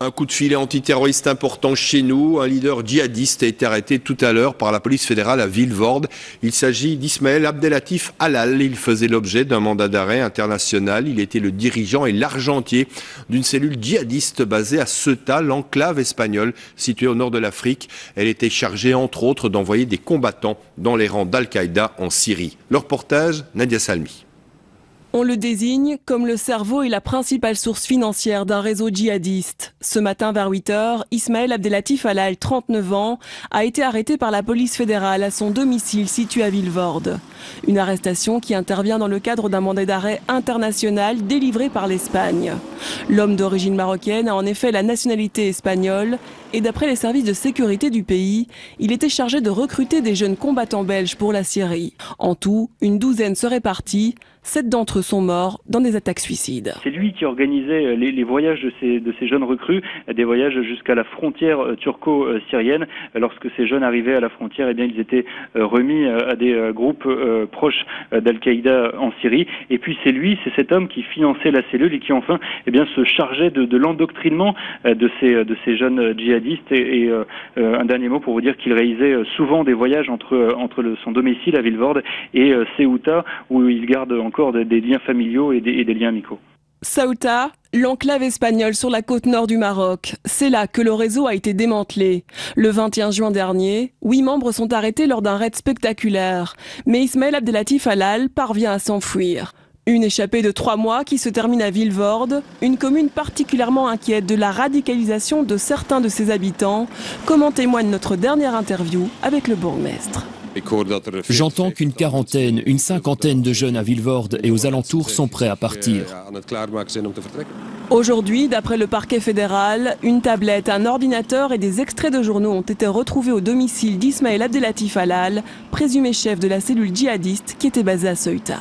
Un coup de filet antiterroriste important chez nous. Un leader djihadiste a été arrêté tout à l'heure par la police fédérale à Vilvoorde. Il s'agit d'Ismaël Abdelatif Halal. Il faisait l'objet d'un mandat d'arrêt international. Il était le dirigeant et l'argentier d'une cellule djihadiste basée à Ceuta, l'enclave espagnole située au nord de l'Afrique. Elle était chargée entre autres d'envoyer des combattants dans les rangs d'Al-Qaïda en Syrie. Le reportage, Nadia Salmi. On le désigne comme le cerveau et la principale source financière d'un réseau djihadiste. Ce matin vers 8 h, Ismaël Abdelatif Halal, 39 ans, a été arrêté par la police fédérale à son domicile situé à Vilvoorde. Une arrestation qui intervient dans le cadre d'un mandat d'arrêt international délivré par l'Espagne. L'homme d'origine marocaine a en effet la nationalité espagnole et d'après les services de sécurité du pays, il était chargé de recruter des jeunes combattants belges pour la Syrie. En tout, une douzaine seraient partis. 7 d'entre eux sont morts dans des attaques suicides. C'est lui qui organisait les voyages de ces jeunes recrues, des voyages jusqu'à la frontière turco-syrienne. Lorsque ces jeunes arrivaient à la frontière, eh bien, ils étaient remis à des groupes proches d'Al-Qaïda en Syrie. Et puis c'est cet homme qui finançait la cellule et qui enfin se chargeait de l'endoctrinement de ces jeunes djihadistes. Et un dernier mot pour vous dire qu'il réalisait souvent des voyages entre son domicile à Vilvoorde et Ceuta, où il garde encore des liens familiaux et des liens amicaux. Ceuta, l'enclave espagnole sur la côte nord du Maroc. C'est là que le réseau a été démantelé. Le 21 juin dernier, 8 membres sont arrêtés lors d'un raid spectaculaire. Mais Ismaël Abdelatif Halal parvient à s'enfuir. Une échappée de 3 mois qui se termine à Vilvoorde, une commune particulièrement inquiète de la radicalisation de certains de ses habitants, comme en témoigne notre dernière interview avec le bourgmestre. J'entends qu'une quarantaine, une cinquantaine de jeunes à Vilvoorde et aux alentours sont prêts à partir. Aujourd'hui, d'après le parquet fédéral, une tablette, un ordinateur et des extraits de journaux ont été retrouvés au domicile d'Ismaël Abdelatif Halal, présumé chef de la cellule djihadiste qui était basée à Ceuta.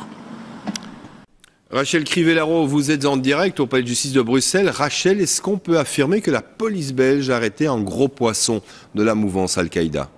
Rachel Crivellaro, vous êtes en direct au palais de justice de Bruxelles. Rachel, est-ce qu'on peut affirmer que la police belge a arrêté un gros poisson de la mouvance Al-Qaïda ?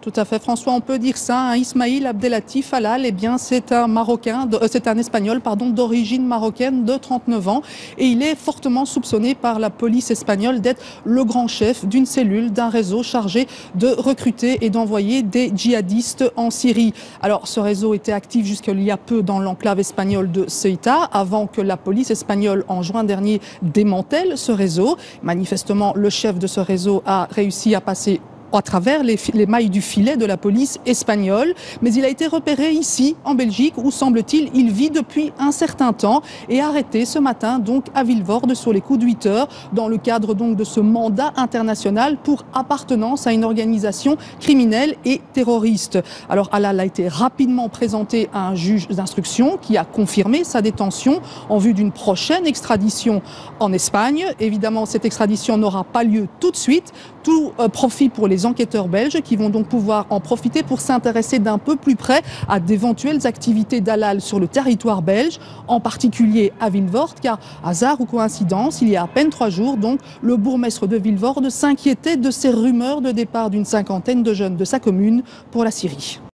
Tout à fait, François, on peut dire ça. Ismaël Abdelatif Halal, c'est un Espagnol d'origine marocaine de 39 ans. Et il est fortement soupçonné par la police espagnole d'être le grand chef d'une cellule, d'un réseau chargé de recruter et d'envoyer des djihadistes en Syrie. Alors, ce réseau était actif jusqu'il y a peu dans l'enclave espagnole de Ceuta, avant que la police espagnole, en juin dernier, démantèle ce réseau. Manifestement, le chef de ce réseau a réussi à passer à travers les mailles du filet de la police espagnole, mais il a été repéré ici, en Belgique, où semble-t-il, il vit depuis un certain temps et arrêté ce matin, donc, à Vilvoorde, sur les coups de 8 h, dans le cadre, donc, de ce mandat international pour appartenance à une organisation criminelle et terroriste. Alors, Halal a été rapidement présenté à un juge d'instruction qui a confirmé sa détention en vue d'une prochaine extradition en Espagne. Évidemment, cette extradition n'aura pas lieu tout de suite. Tout profit pour les enquêteurs belges qui vont donc pouvoir en profiter pour s'intéresser d'un peu plus près à d'éventuelles activités d'Halal sur le territoire belge, en particulier à Vilvoorde, car hasard ou coïncidence, il y a à peine 3 jours, donc, le bourgmestre de Vilvoorde s'inquiétait de ces rumeurs de départ d'une cinquantaine de jeunes de sa commune pour la Syrie.